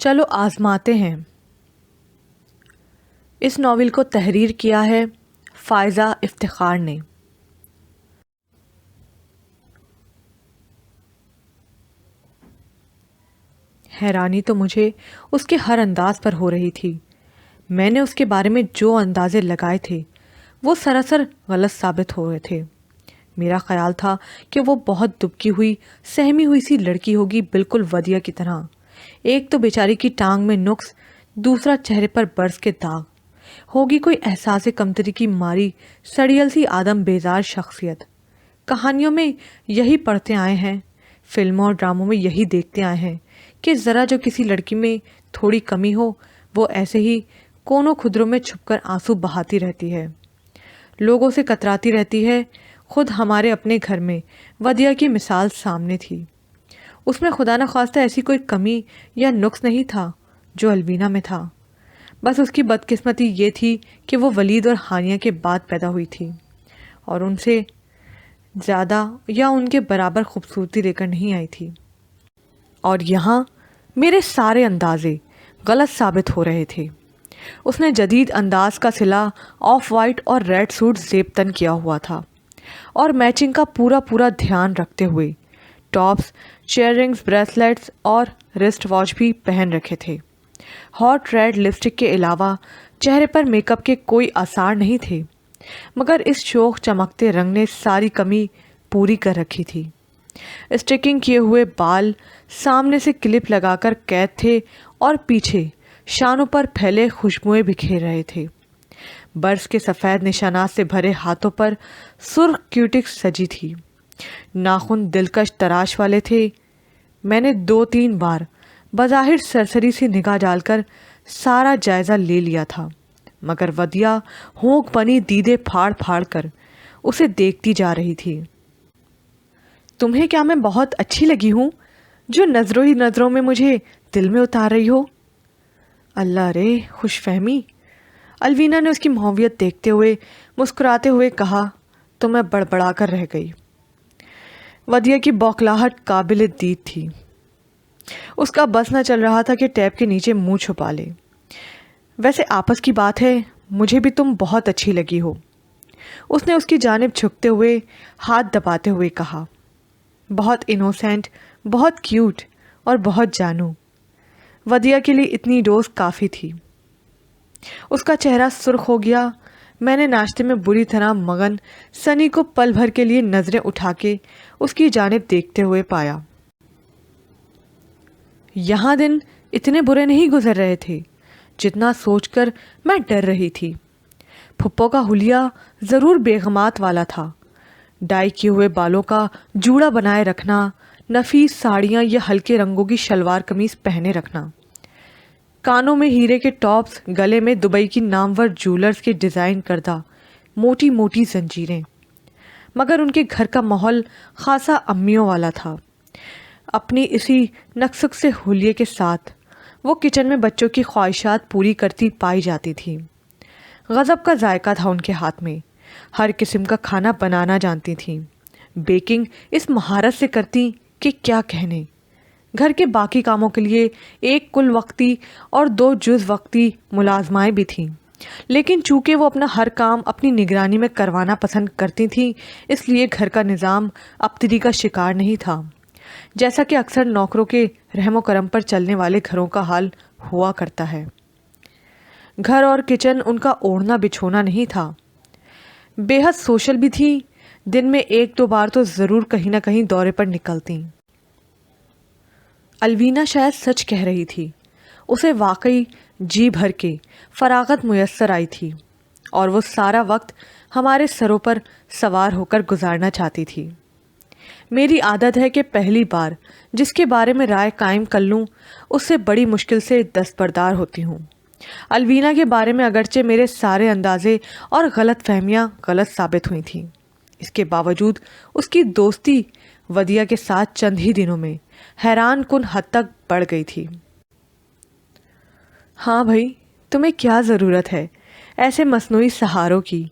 چلو آزماتے ہیں۔ اس ناول کو تحریر کیا ہے فائزہ افتخار نے۔ حیرانی تو مجھے اس کے ہر انداز پر ہو رہی تھی۔ میں نے اس کے بارے میں جو اندازے لگائے تھے وہ سراسر غلط ثابت ہو رہے تھے۔ میرا خیال تھا کہ وہ بہت دبکی ہوئی سہمی ہوئی سی لڑکی ہوگی، بالکل ودیہ کی طرح۔ ایک تو بیچاری کی ٹانگ میں نقص، دوسرا چہرے پر برس کے داغ، ہوگی کوئی احساس کمتری کی ماری سڑیل سی آدم بیزار شخصیت۔ کہانیوں میں یہی پڑھتے آئے ہیں، فلموں اور ڈراموں میں یہی دیکھتے آئے ہیں کہ ذرا جو کسی لڑکی میں تھوڑی کمی ہو وہ ایسے ہی کونوں خدروں میں چھپ کر آنسو بہاتی رہتی ہے، لوگوں سے کتراتی رہتی ہے۔ خود ہمارے اپنے گھر میں ودیہ کی مثال سامنے تھی۔ اس میں خدا نخواستہ ایسی کوئی کمی یا نقص نہیں تھا جو الوینا میں تھا۔ بس اس کی بدقسمتی یہ تھی کہ وہ ولید اور ہانیہ کے بعد پیدا ہوئی تھی اور ان سے زیادہ یا ان کے برابر خوبصورتی لے کر نہیں آئی تھی۔ اور یہاں میرے سارے اندازے غلط ثابت ہو رہے تھے۔ اس نے جدید انداز کا سلا آف وائٹ اور ریڈ سوٹ زیب تن کیا ہوا تھا اور میچنگ کا پورا دھیان رکھتے ہوئے ٹاپس، چیئر رنگز، بریسلیٹس اور رسٹ واچ بھی پہن رکھے تھے۔ ہاٹ ریڈ لپسٹک کے علاوہ چہرے پر میک اپ کے کوئی آثار نہیں تھے، مگر اس شوخ چمکتے رنگ نے ساری کمی پوری کر رکھی تھی۔ اسٹرکنگ کیے ہوئے بال سامنے سے کلپ لگا کر قید تھے اور پیچھے شانوں پر پھیلے خوشبوئیں بکھیر رہے تھے۔ برس کے سفید نشانات سے بھرے ہاتھوں پر سرخ کیوٹکس سجی تھی۔ ناخن دلکش تراش والے تھے۔ میں نے 2-3 بار بظاہر سرسری سی نگاہ ڈال کر سارا جائزہ لے لیا تھا، مگر ودیہ ہونک بنی دیدے پھاڑ پھاڑ کر اسے دیکھتی جا رہی تھی۔ تمہیں کیا میں بہت اچھی لگی ہوں جو نظروں ہی نظروں میں مجھے دل میں اتار رہی ہو؟ اللہ رے خوش فہمی، الوینا نے اس کی محویت دیکھتے ہوئے مسکراتے ہوئے کہا تو میں بڑبڑا کر رہ گئی۔ ودیہ کی بوکھلاہٹ قابل دید تھی۔ اس کا بس نہ چل رہا تھا کہ ٹیب کے نیچے منہ چھپا لے۔ ویسے آپس کی بات ہے، مجھے بھی تم بہت اچھی لگی ہو، اس نے اس کی جانب جھکتے ہوئے ہاتھ دباتے ہوئے کہا۔ بہت انوسینٹ، بہت کیوٹ اور بہت جانو۔ ودیہ کے لیے اتنی ڈوز کافی تھی۔ اس کا چہرہ سرخ ہو گیا۔ میں نے ناشتے میں بری طرح مگن سنی کو پل بھر کے لیے نظریں اٹھا کے اس کی جانب دیکھتے ہوئے پایا۔ یہاں دن اتنے برے نہیں گزر رہے تھے جتنا سوچ کر میں ڈر رہی تھی۔ پھپھو کا حلیہ ضرور بیگمات والا تھا۔ ڈائی کیے ہوئے بالوں کا جوڑا بنائے رکھنا، نفیس ساڑیاں یا ہلکے رنگوں کی شلوار قمیص پہنے رکھنا، کانوں میں ہیرے کے ٹاپس، گلے میں دبئی کی نامور جولرز کے ڈیزائن کردہ موٹی موٹی زنجیریں۔ مگر ان کے گھر کا ماحول خاصا امیوں والا تھا۔ اپنی اسی نقص سے حلیے کے ساتھ وہ کچن میں بچوں کی خواہشات پوری کرتی پائی جاتی تھی۔ غضب کا ذائقہ تھا ان کے ہاتھ میں، ہر قسم کا کھانا بنانا جانتی تھیں، بیکنگ اس مہارت سے کرتی کہ کیا کہنے۔ گھر کے باقی کاموں کے لیے 1 کل وقتی اور 2 جز وقتی ملازمائیں بھی تھیں، لیکن چونکہ وہ اپنا ہر کام اپنی نگرانی میں کروانا پسند کرتی تھیں، اس لیے گھر کا نظام ابتری کا شکار نہیں تھا، جیسا کہ اکثر نوکروں کے رحم و کرم پر چلنے والے گھروں کا حال ہوا کرتا ہے۔ گھر اور کچن ان کا اوڑھنا بچھونا نہیں تھا۔ بے حد سوشل بھی تھی، دن میں 1-2 بار تو ضرور کہیں نہ کہیں دورے پر نکلتی۔ الوینا شاید سچ کہہ رہی تھی، اسے واقعی جی بھر کے فراغت میسر آئی تھی اور وہ سارا وقت ہمارے سروں پر سوار ہو کر گزارنا چاہتی تھی۔ میری عادت ہے کہ پہلی بار جس کے بارے میں رائے قائم کر لوں اس سے بڑی مشکل سے دستبردار ہوتی ہوں۔ الوینا کے بارے میں اگرچہ میرے سارے اندازے اور غلط فہمیاں غلط ثابت ہوئی تھیں، اس کے باوجود اس کی دوستی ودیہ کے ساتھ چند ہی دنوں میں حیران کن حد تک بڑھ گئی تھی۔ ہاں بھائی، تمہیں کیا ضرورت ہے ایسے مصنوعی سہاروں کی؟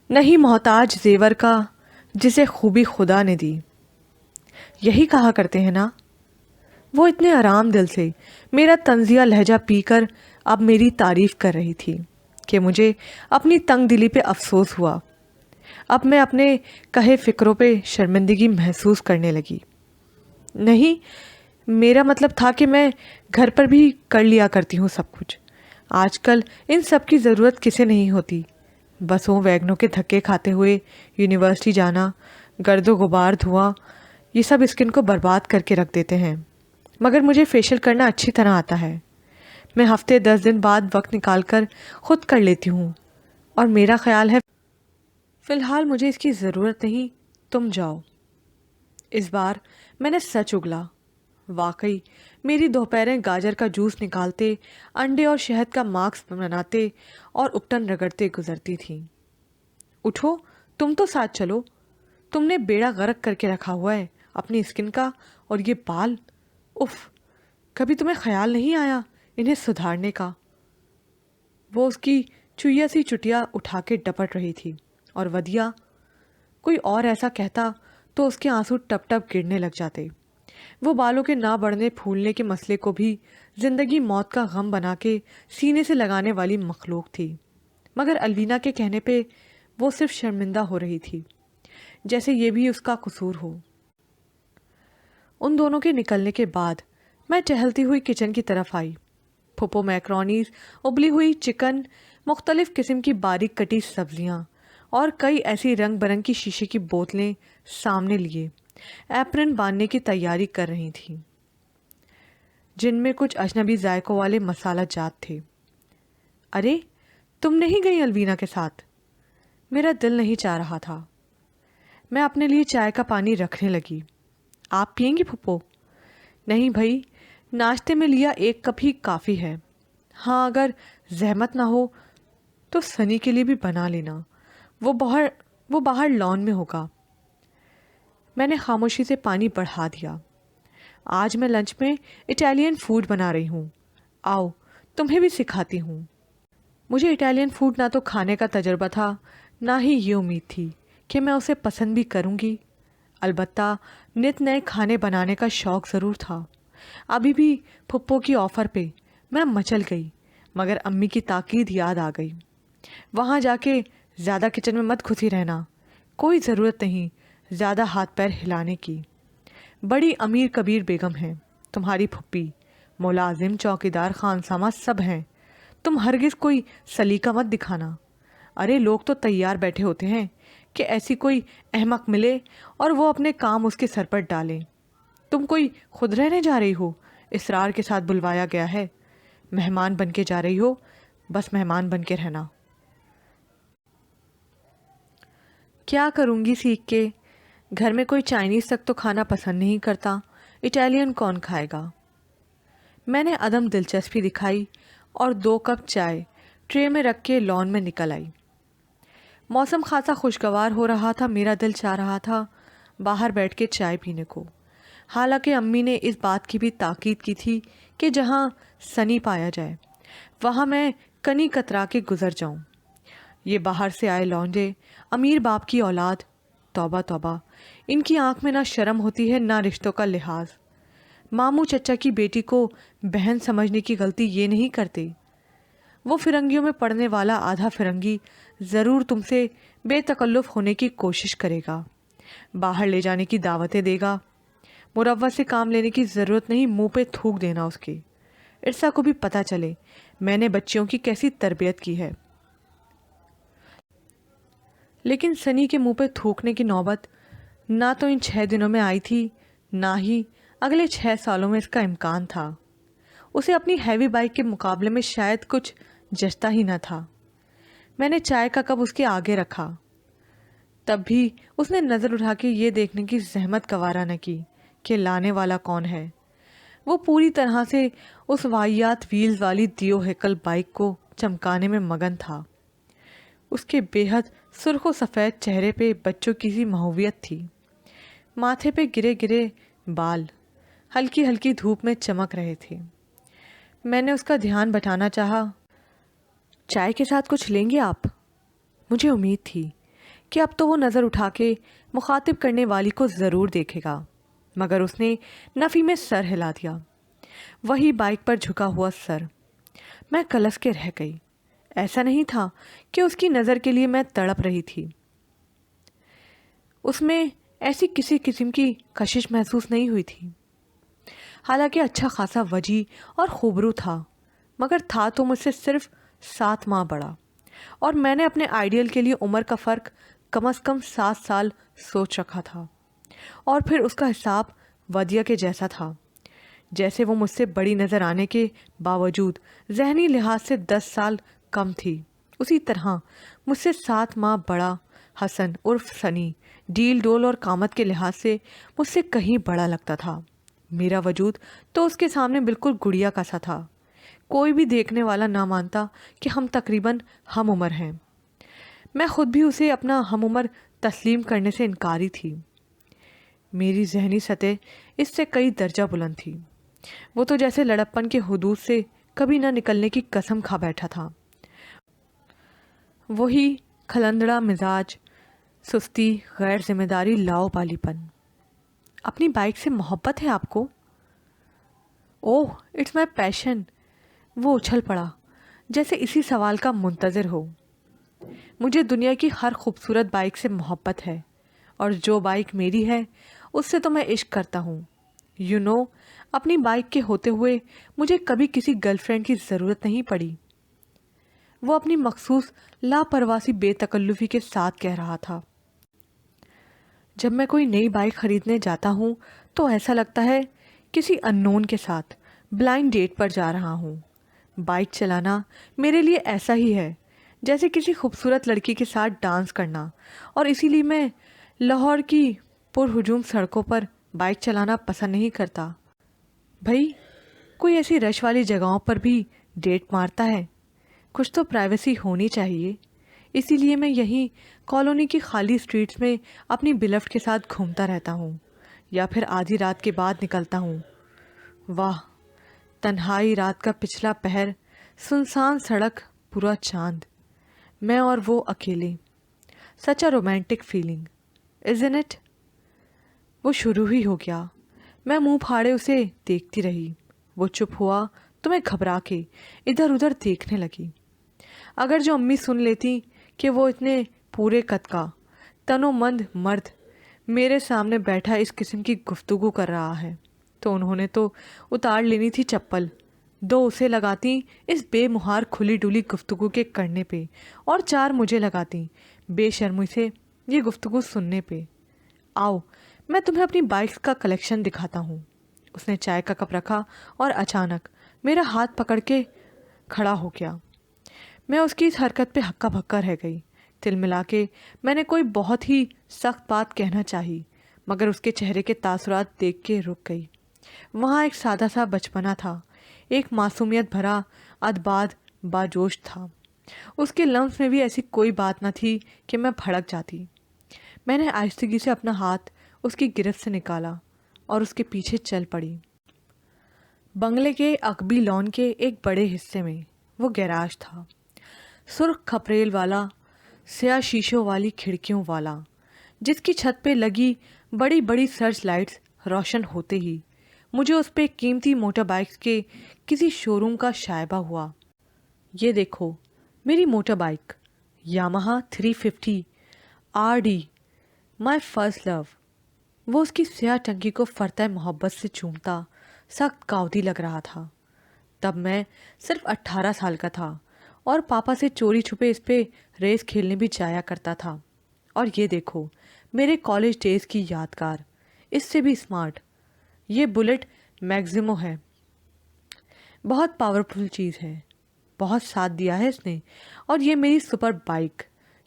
نہیں محتاج زیور کا جسے خوبی خدا نے دی، یہی کہا کرتے ہیں نا؟ وہ اتنے آرام دل سے میرا طنزیہ لہجہ پی کر اب میری تعریف کر رہی تھی کہ مجھے اپنی تنگ دلی پہ افسوس ہوا۔ اب میں اپنے کہے فکروں پہ شرمندگی محسوس کرنے لگی۔ نہیں، میرا مطلب تھا کہ میں گھر پر بھی کر لیا کرتی ہوں سب کچھ۔ آج کل ان سب کی ضرورت کسے نہیں ہوتی۔ بسوں ویگنوں کے دھکے کھاتے ہوئے یونیورسٹی جانا، گرد و غبار، دھواں، یہ سب اسکن کو برباد کر کے رکھ دیتے ہیں۔ مگر مجھے فیشل کرنا اچھی طرح آتا ہے۔ میں ہفتے 10 دن بعد وقت نکال کر خود کر لیتی ہوں، اور میرا خیال ہے فی الحال مجھے اس کی ضرورت نہیں، تم جاؤ۔ اس بار میں نے سچ اگلا۔ واقعی میری دوپہریں گاجر کا جوس نکالتے، انڈے اور شہد کا ماسک بناتے اور اپٹن رگڑتے گزرتی تھیں۔ اٹھو، تم تو ساتھ چلو۔ تم نے بیڑا غرق کر کے رکھا ہوا ہے اپنی اسکن کا، اور یہ بال، اف، کبھی تمہیں خیال نہیں آیا انہیں سدھارنے کا؟ وہ اس کی چویا سی چٹیا اٹھا کے ڈپٹ رہی تھی، اور ودیا، کوئی اور ایسا کہتا تو اس کے آنسو ٹپ ٹپ گرنے لگ جاتے۔ وہ بالوں کے نہ بڑھنے پھولنے کے مسئلے کو بھی زندگی موت کا غم بنا کے سینے سے لگانے والی مخلوق تھی، مگر الوینا کے کہنے پہ وہ صرف شرمندہ ہو رہی تھی، جیسے یہ بھی اس کا قصور ہو۔ ان دونوں کے نکلنے کے بعد میں ٹہلتی ہوئی کچن کی طرف آئی۔ پھپھو میکرونیز، ابلی ہوئی چکن، مختلف قسم کی باریک کٹی سبزیاں اور کئی ایسی رنگ برنگ کی شیشے کی بوتلیں سامنے لیے ایپرن باندھنے کی تیاری کر رہی تھیں، جن میں کچھ اجنبی ذائقوں والے مسالہ جات تھے۔ ارے، تم نہیں گئی الوینا کے ساتھ؟ میرا دل نہیں چاہ رہا تھا۔ میں اپنے لیے چائے کا پانی رکھنے لگی۔ آپ پئیں گی پھپھو؟ نہیں بھائی، ناشتے میں لیا 1 کپ ہی کافی ہے۔ ہاں، اگر زحمت نہ ہو تو سنی کے لیے بھی بنا لینا، وہ باہر لان میں ہوگا۔ میں نے خاموشی سے پانی بڑھا دیا۔ آج میں لنچ میں اٹالین فوڈ بنا رہی ہوں، آؤ تمہیں بھی سکھاتی ہوں۔ مجھے اٹالین فوڈ نہ تو کھانے کا تجربہ تھا، نہ ہی یہ امید تھی کہ میں اسے پسند بھی کروں گی۔ البتہ نت نئے کھانے بنانے کا شوق ضرور تھا۔ ابھی بھی پھپھو کی آفر پہ میں مچل گئی، مگر امی کی تاکید یاد آ گئی۔ وہاں جا کے زیادہ کچن میں مت گھسی رہنا، کوئی ضرورت نہیں زیادہ ہاتھ پیر ہلانے کی۔ بڑی امیر کبیر بیگم ہیں تمہاری پھپھی، ملازم، چوکیدار، خانسامہ سب ہیں، تم ہرگز کوئی سلیقہ مت دکھانا۔ ارے لوگ تو تیار بیٹھے ہوتے ہیں کہ ایسی کوئی احمق ملے اور وہ اپنے کام اس کے سر پر ڈالیں۔ تم کوئی خود رہنے جا رہی ہو، اصرار کے ساتھ بلوایا گیا ہے، مہمان بن کے جا رہی ہو، بس مہمان بن کے رہنا۔ کیا کروں گی سیکھ کے؟ گھر میں کوئی چائنیز تک تو کھانا پسند نہیں کرتا، اٹالین کون کھائے گا؟ میں نے عدم دلچسپی دکھائی اور 2 کپ چائے ٹرے میں رکھ کے لان میں نکل آئی۔ موسم خاصا خوشگوار ہو رہا تھا، میرا دل چاہ رہا تھا باہر بیٹھ کے چائے پینے کو۔ حالانکہ امی نے اس بات کی بھی تاکید کی تھی کہ جہاں سنی پایا جائے وہاں میں کنی کترا کے گزر جاؤں۔ یہ باہر سے آئے لونڈے، امیر باپ کی اولاد، توبہ توبہ، ان کی آنکھ میں نہ شرم ہوتی ہے نہ رشتوں کا لحاظ۔ ماموں چچا کی بیٹی کو بہن سمجھنے کی غلطی یہ نہیں کرتے۔ وہ فرنگیوں میں پڑنے والا آدھا فرنگی ضرور تم سے بے تکلف ہونے کی کوشش کرے گا، باہر لے جانے کی دعوتیں دے گا۔ مروت سے کام لینے کی ضرورت نہیں، منہ پہ تھوک دینا اس کے۔ ارسا کو بھی پتہ چلے میں نے بچیوں کی کیسی تربیت کی ہے۔ لیکن سنی کے منہ پہ تھوکنے کی نوبت نہ تو ان 6 دنوں میں آئی تھی، نہ ہی اگلے 6 سالوں میں اس کا امکان تھا۔ اسے اپنی ہیوی بائک کے مقابلے میں شاید کچھ جچتا ہی نہ تھا۔ میں نے چائے کا کپ اس کے آگے رکھا، تب بھی اس نے نظر اٹھا کے یہ دیکھنے کی زحمت گوارا نہ کی کہ لانے والا کون ہے۔ وہ پوری طرح سے اس واہیات ویلز والی دیو ہیکل بائک کو چمکانے میں مگن تھا۔ اس کے بے حد سرخ و سفید چہرے پہ بچوں کی سی محویت تھی، ماتھے پہ گرے گرے بال ہلکی ہلکی دھوپ میں چمک رہے تھے۔ میں نے اس کا دھیان بٹانا چاہا۔ چائے کے ساتھ کچھ لیں گے آپ؟ مجھے امید تھی کہ اب تو وہ نظر اٹھا کے مخاطب کرنے والی کو ضرور دیکھے گا، مگر اس نے نفی میں سر ہلا دیا، وہی بائک پر جھکا ہوا سر۔ میں کلس کے رہ گئی۔ ایسا نہیں تھا کہ اس کی نظر کے لیے میں تڑپ رہی تھی، اس میں ایسی کسی قسم کی کشش محسوس نہیں ہوئی تھی۔ حالانکہ اچھا خاصا وجیح اور خوبرو تھا، مگر تھا تو مجھ سے صرف 7 ماہ بڑا، اور میں نے اپنے آئیڈیل کے لیے عمر کا فرق کم از کم 7 سال سوچ رکھا تھا، اور پھر اس کا حساب ودیا کے جیسا تھا۔ جیسے وہ مجھ سے بڑی نظر آنے کے باوجود ذہنی لحاظ سے 10 سال کم تھی، اسی طرح مجھ سے 7 ماہ بڑا حسن عرف سنی ڈیل ڈول اور قامت کے لحاظ سے مجھ سے کہیں بڑا لگتا تھا۔ میرا وجود تو اس کے سامنے بالکل گڑیا کا سا تھا۔ کوئی بھی دیکھنے والا نہ مانتا کہ ہم تقریباً ہم عمر ہیں۔ میں خود بھی اسے اپنا ہم عمر تسلیم کرنے سے انکاری تھی۔ میری ذہنی سطح اس سے کئی درجہ بلند تھی۔ وہ تو جیسے لڑپن کے حدود سے کبھی نہ نکلنے کی قسم کھا بیٹھا تھا۔ وہی کھلندڑا مزاج، سستی، غیر ذمہ داری، لاؤ بالی پن۔ اپنی بائک سے محبت ہے آپ کو؟ اوہ، اٹس مائی پیشن۔ وہ اچھل پڑا جیسے اسی سوال کا منتظر ہو۔ مجھے دنیا کی ہر خوبصورت بائک سے محبت ہے، اور جو بائک میری ہے اس سے تو میں عشق کرتا ہوں۔ اپنی بائک کے ہوتے ہوئے مجھے کبھی کسی گرل فرینڈ کی ضرورت نہیں پڑی۔ وہ اپنی مخصوص لاپرواسی بے تکلفی کے ساتھ کہہ رہا تھا۔ جب میں کوئی نئی بائک خریدنے جاتا ہوں تو ایسا لگتا ہے کسی اننون کے ساتھ بلائنڈ ڈیٹ پر جا رہا ہوں۔ بائک چلانا میرے لیے ایسا ہی ہے جیسے کسی خوبصورت لڑکی کے ساتھ ڈانس کرنا، اور اسی لیے میں لاہور کی پرہجوم سڑکوں پر بائک چلانا پسند نہیں کرتا۔ بھائی، کوئی ایسی رش والی جگہوں پر بھی ڈیٹ مارتا ہے؟ کچھ تو پرائیویسی ہونی چاہیے۔ اسی لیے میں یہیں کالونی کی خالی اسٹریٹس میں اپنی بلفٹ کے ساتھ گھومتا رہتا ہوں، یا پھر آدھی رات کے بعد نکلتا ہوں۔ واہ، تنہائی، رات کا پچھلا پہر، سنسان سڑک، پورا چاند، میں اور وہ اکیلے۔ سچ اے رومانٹک فیلنگ، isn't it؟ وہ شروع ہی ہو گیا۔ میں منہ پھاڑے اسے دیکھتی رہی۔ وہ چپ ہوا تو میں گھبرا کے ادھر ادھر دیکھنے لگی۔ اگر جو امی سن لیتی کہ وہ اتنے پورے قد کا تن و مند مرد میرے سامنے بیٹھا اس قسم کی گفتگو کر رہا ہے تو انہوں نے تو اتار لینی تھی چپل، 2 اسے لگاتی اس بے مہار کھلی ڈولی گفتگو کے کرنے پہ، اور 4 مجھے لگاتی بے شرمی سے یہ گفتگو سننے پہ۔ آؤ، میں تمہیں اپنی بائکس کا کلیکشن دکھاتا ہوں۔ اس نے چائے کا کپ رکھا اور اچانک میرا ہاتھ پکڑ کے کھڑا ہو گیا۔ میں اس کی اس حرکت پہ ہکا بھکا رہ گئی۔ تل ملا کے میں نے کوئی بہت ہی سخت بات کہنا چاہی، مگر اس کے چہرے کے تاثرات دیکھ کے رک گئی۔ وہاں ایک سادہ سا بچپنا تھا، ایک معصومیت بھرا ادباد باجوش تھا۔ اس کے لمس میں بھی ایسی کوئی بات نہ تھی کہ میں بھڑک جاتی۔ میں نے آہستگی سے اپنا ہاتھ اس کی گرفت سے نکالا اور اس کے پیچھے چل پڑی۔ بنگلے کے عقبی لان کے ایک بڑے حصے میں وہ گیراج تھا، سرخ کھپریل والا، سیاہ شیشوں والی کھڑکیوں والا، جس کی چھت پہ لگی بڑی بڑی سرچ لائٹس روشن ہوتے ہی مجھے اس پہ قیمتی موٹر بائکس کے کسی شو روم کا شائبہ ہوا۔ یہ دیکھو، میری motorbike, Yamaha 350 RD، my first love. وہ اس کی سیاہ ٹنکی کو فرتہ محبت سے چومتا سخت کاودی لگ رہا تھا۔ تب میں صرف 18 سال کا تھا اور پاپا سے چوری چھپے اس پہ ریس کھیلنے بھی جایا کرتا تھا۔ اور یہ دیکھو، میرے کالج ڈیز کی یادگار، اس سے بھی اسمارٹ، یہ بلٹ میگزیمو ہے۔ بہت پاورفل چیز ہے، بہت ساتھ دیا ہے اس نے۔ اور یہ میری سپر بائک،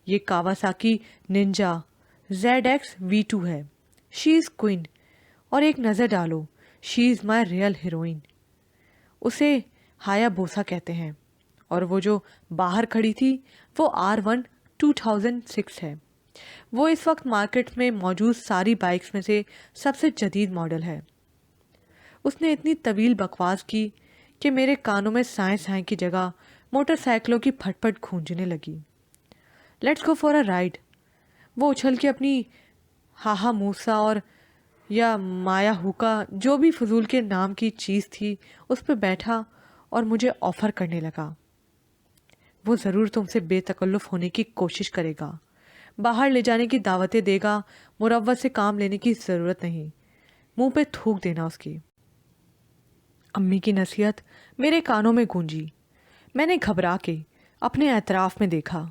یہ کاواساکی ننجا ZX V2 ہے۔ شی از کوئن، اور ایک نظر ڈالو، شی از مائی ریئل ہیروئن۔ اسے ہایا بوسا کہتے ہیں، اور وہ جو باہر کھڑی تھی وہ R1 2006 ہے۔ وہ اس وقت مارکیٹ میں موجود ساری بائکس میں سے سب سے جدید ماڈل ہے۔ اس نے اتنی طویل بکواس کی کہ میرے کانوں میں سائیں سائیں کی جگہ موٹر سائیکلوں کی پھٹ پھٹ گونجنے لگی۔ Let's go for a ride. وہ اچھل کے اپنی ہاہا موسا اور یا مایا ہوکا جو بھی فضول کے نام کی چیز تھی اس پہ بیٹھا اور مجھے آفر کرنے لگا۔ وہ ضرور تم سے بے تکلف ہونے کی کوشش کرے گا، باہر لے جانے کی دعوتیں دے گا، مروت سے کام لینے کی ضرورت نہیں، منہ پہ تھوک دینا اس کی۔ امی کی نصیحت میرے کانوں میں گونجی۔ میں نے گھبرا کے اپنے اطراف میں دیکھا۔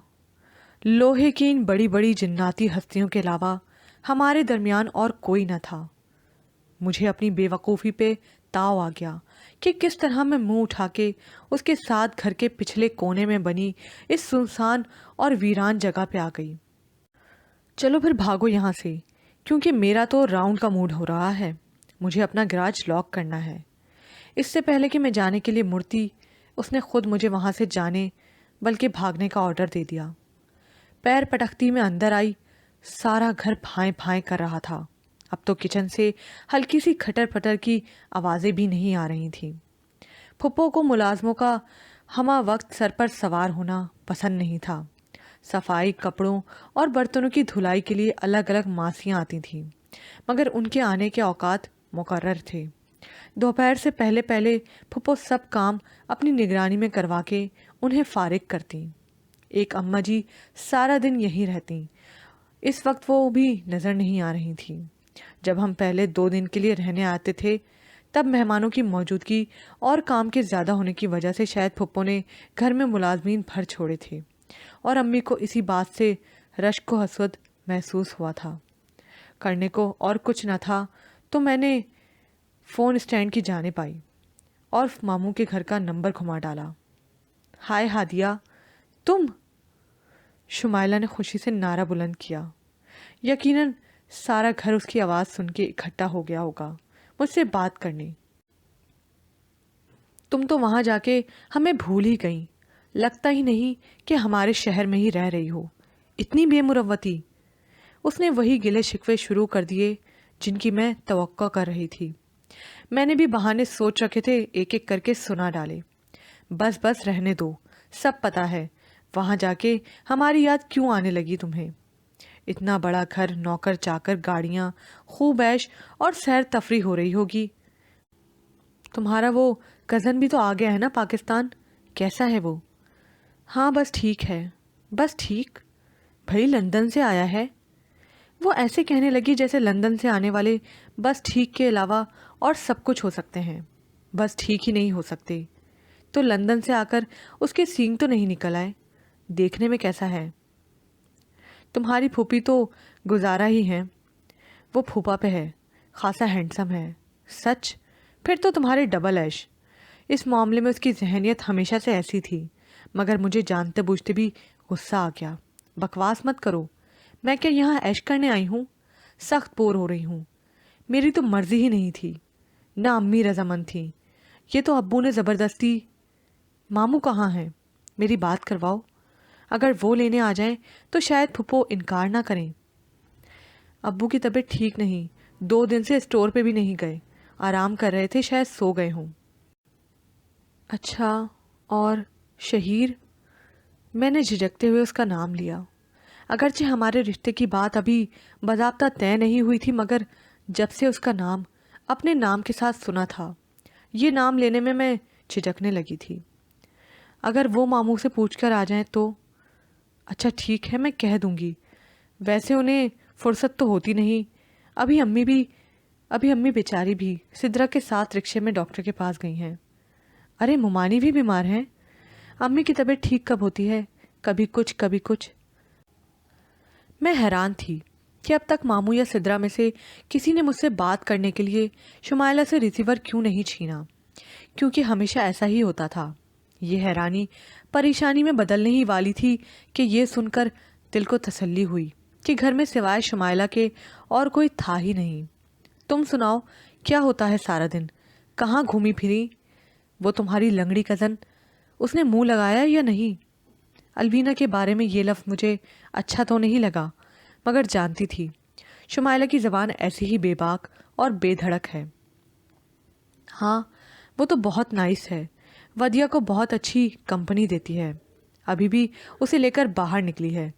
لوہے کی ان بڑی بڑی جناتی ہستیوں کے علاوہ ہمارے درمیان اور کوئی نہ تھا۔ مجھے اپنی بے وقوفی پہ تاؤ آ گیا کہ کس طرح میں منہ اٹھا کے اس کے ساتھ گھر کے پچھلے کونے میں بنی اس سنسان اور ویران جگہ پہ آ گئی۔ چلو پھر بھاگو یہاں سے، کیونکہ میرا تو راؤنڈ کا موڈ ہو رہا ہے۔ مجھے اپنا گراج لاک کرنا ہے۔ اس سے پہلے کہ میں جانے کے لیے مڑتی، اس نے خود مجھے وہاں سے جانے بلکہ بھاگنے کا آرڈر دے دیا۔ پیر پٹکتی میں اندر آئی۔ سارا گھر پھائیں پھائیں کر رہا تھا۔ اب تو کچن سے ہلکی سی کھٹر پٹر کی آوازیں بھی نہیں آ رہی تھیں۔ پھپھو کو ملازموں کا ہمہ وقت سر پر سوار ہونا پسند نہیں تھا۔ صفائی، کپڑوں اور برتنوں کی دھلائی کے لیے الگ الگ ماسیاں آتی تھیں، مگر ان کے آنے کے اوقات مقرر تھے۔ دوپہر سے پہلے پہلے پھپھو سب کام اپنی نگرانی میں کروا کے انہیں فارغ کرتی۔ ایک اماں جی سارا دن یہیں رہتی، اس وقت وہ بھی نظر نہیں آ رہی تھی۔ جب ہم پہلے 2 دن کے لیے رہنے آتے تھے تب مہمانوں کی موجودگی اور کام کے زیادہ ہونے کی وجہ سے شاید پھپھو نے گھر میں ملازمین بھر چھوڑے تھے، اور امی کو اسی بات سے رشک و حسد محسوس ہوا تھا۔ کرنے کو اور کچھ نہ تھا تو میں نے فون اسٹینڈ کی جانب آئی اور ماموں کے گھر کا نمبر گھما ڈالا۔ ہائے ہادیہ، تم؟ شمائلہ نے خوشی سے نعرہ بلند کیا۔ یقیناً سارا گھر اس کی آواز سن کے اکٹھا ہو گیا ہوگا مجھ سے بات کرنے۔ تم تو وہاں جا کے ہمیں بھول ہی گئیں، لگتا ہی نہیں کہ ہمارے شہر میں ہی رہ رہی ہو، اتنی بے مروتی۔ اس نے وہی گلے شکوے شروع کر دیے جن کی میں توقع کر رہی تھی۔ میں نے بھی بہانے سوچ رکھے تھے، ایک ایک کر کے سنا ڈالے۔ بس بس رہنے دو، سب پتا ہے وہاں جا کے ہماری یاد کیوں آنے لگی تمہیں۔ اتنا بڑا گھر، نوکر چاکر، گاڑیاں، خوب عیش اور سیر تفریح ہو رہی ہوگی۔ تمہارا وہ کزن بھی تو آ گیا ہے نا پاکستان، کیسا ہے وہ؟ ہاں بس ٹھیک ہے۔ بس ٹھیک؟ بھائی لندن سے آیا ہے؟ وہ ایسے کہنے لگی جیسے لندن سے آنے والے بس ٹھیک کے علاوہ اور سب کچھ ہو سکتے ہیں، بس ٹھیک ہی نہیں ہو سکتے۔ تو لندن سے آ کر اس کے سینگ تو نہیں نکل آئے؟ دیکھنے میں کیسا ہے؟ تمہاری پھوپھی تو گزارا ہی ہے، وہ پھوپھا پہ ہے، خاصا ہینڈسم ہے۔ سچ؟ پھر تو تمہارے ڈبل عیش۔ اس معاملے میں اس کی ذہنیت ہمیشہ سے ایسی تھی، مگر مجھے جانتے بوجھتے بھی غصہ آ گیا۔ بکواس مت کرو، میں کیا یہاں عیش کرنے آئی ہوں؟ سخت بور ہو رہی ہوں۔ میری تو مرضی ہی نہیں تھی، نہ امی رضامند تھی، یہ تو ابو نے زبردستی۔ ماموں کہاں ہیں؟ میری بات کرواؤ، اگر وہ لینے آ جائیں تو شاید پھپھو انکار نہ کریں۔ ابو کی طبیعت ٹھیک نہیں، 2 دن سے اسٹور پہ بھی نہیں گئے، آرام کر رہے تھے، شاید سو گئے ہوں۔ اچھا، اور شہیر؟ میں نے جھجکتے ہوئے اس کا نام لیا۔ اگرچہ ہمارے رشتے کی بات ابھی باضابطہ طے نہیں ہوئی تھی، مگر جب سے اس کا نام اپنے نام کے ساتھ سنا تھا، یہ نام لینے میں جھجکنے لگی تھی۔ اگر وہ ماموں سے پوچھ کر آ جائیں تو؟ اچھا ٹھیک ہے، میں کہہ دوں گی، ویسے انہیں فرصت تو ہوتی نہیں۔ ابھی امی بیچاری بھی سدرا کے ساتھ رکشے میں ڈاکٹر کے پاس گئی ہیں۔ ارے ممانی بھی بیمار ہیں؟ امی کی طبیعت ٹھیک کب ہوتی ہے، کبھی کچھ کبھی کچھ۔ میں حیران تھی کہ اب تک ماموں یا سدرا میں سے کسی نے مجھ سے بات کرنے کے لیے شمائلہ سے ریسیور کیوں نہیں چھینا، کیونکہ ہمیشہ ایسا ہی ہوتا تھا۔ یہ حیرانی پریشانی میں بدلنے ہی والی تھی کہ یہ سن کر دل کو تسلی ہوئی کہ گھر میں سوائے شمائلہ کے اور کوئی تھا ہی نہیں۔ تم سناؤ، کیا ہوتا ہے سارا دن؟ کہاں گھومی پھری وہ تمہاری لنگڑی کزن؟ اس نے منہ لگایا یا نہیں؟ الوینا کے بارے میں یہ لفظ مجھے اچھا تو نہیں لگا، مگر جانتی تھی شمائلہ کی زبان ایسی ہی بے باک اور بے دھڑک ہے۔ ہاں وہ تو بہت نائس ہے، ودیا کو بہت اچھی کمپنی دیتی ہے، ابھی بھی اسے لے کر باہر نکلی ہے۔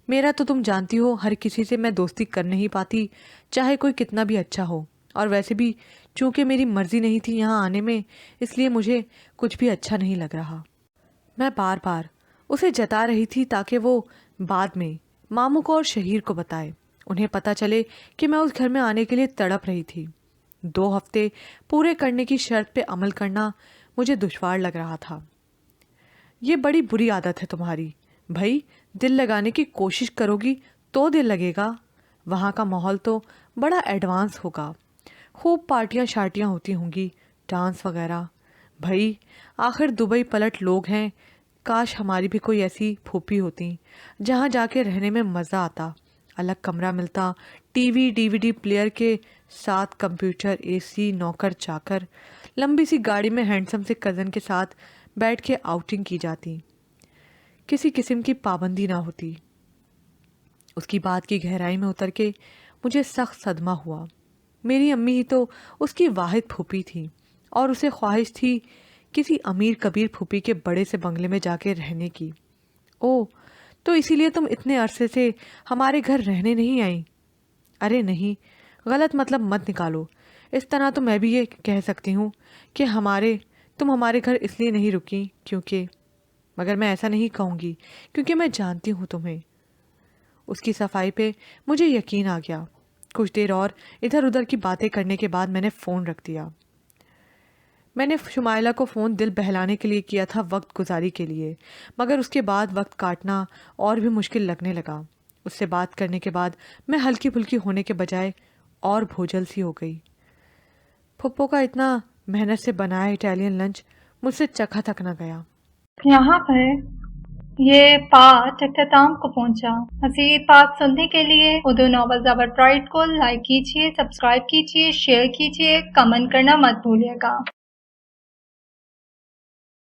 میرا تو تم جانتی ہو ہر کسی سے میں دوستی کر نہیں پاتی، چاہے کوئی کتنا بھی اچھا ہو۔ اور ویسے بھی چونکہ میری مرضی نہیں تھی یہاں آنے میں، اس لیے مجھے کچھ بھی اچھا نہیں لگ رہا۔ میں بار بار اسے جتا رہی تھی تاکہ وہ بعد میں ماموں کو اور شہیر کو بتائے، انہیں پتہ چلے کہ میں اس گھر میں آنے کے لیے تڑپ رہی تھی۔ 2 ہفتے پورے کرنے کی شرط پہ عمل کرنا مجھے دشوار لگ رہا تھا۔ یہ بڑی بری عادت ہے تمہاری، بھائی دل لگانے کی کوشش کرو گی تو دل لگے گا۔ وہاں کا ماحول تو بڑا ایڈوانس ہوگا، خوب پارٹیاں شارٹیاں ہوتی ہوں گی، ڈانس وغیرہ۔ بھائی آخر دبئی پلٹ لوگ ہیں، کاش ہماری بھی کوئی ایسی پھوپھی ہوتی جہاں جا کے رہنے میں مزہ آتا، الگ کمرہ ملتا، ٹی وی ڈی وی ڈی پلیئر کے ساتھ کمپیوٹر، اے سی، نوکر چاکر، لمبی سی گاڑی میں ہینڈسم سے کزن کے ساتھ بیٹھ کے آؤٹنگ کی جاتی، کسی قسم کی پابندی نہ ہوتی۔ اس کی بات کی گہرائی میں اتر کے مجھے سخت صدمہ ہوا۔ میری امی ہی تو اس کی واحد پھوپھی تھی اور اسے خواہش تھی کسی امیر کبیر پھوپھی کے بڑے سے بنگلے میں جا کے رہنے کی۔ او تو اسی لیے تم اتنے عرصے سے ہمارے گھر رہنے نہیں آئیں؟ ارے نہیں، غلط مطلب مت نکالو، اس طرح تو میں بھی یہ کہہ سکتی ہوں کہ تم ہمارے گھر اس لیے نہیں رکی کیونکہ، مگر میں ایسا نہیں کہوں گی کیونکہ میں جانتی ہوں تمہیں۔ اس کی صفائی پہ مجھے یقین آ گیا۔ کچھ دیر اور ادھر ادھر کی باتیں کرنے کے بعد میں نے فون رکھ دیا۔ میں نے شمائلہ کو فون دل بہلانے کے لیے کیا تھا، وقت گزاری کے لیے، مگر اس کے بعد وقت کاٹنا اور بھی مشکل لگنے لگا۔ اس سے بات کرنے کے بعد میں ہلکی پھلکی ہونے کے بجائے اور بھوجل سی ہو گئی۔ پھپھو کا اتنا محنت سے بنایا اٹیلین لنچ مجھ سے چکھا تک نہ گیا۔ یہاں پر یہ پارٹ اختتام کو پہنچا۔ مزید پارٹ سننے کے لیے اردو ناول زبر پرائڈ کو لائک کیجیے، سبسکرائب کیجیے، شیئر کیجیے، کمنٹ کرنا مت بھولیے گا۔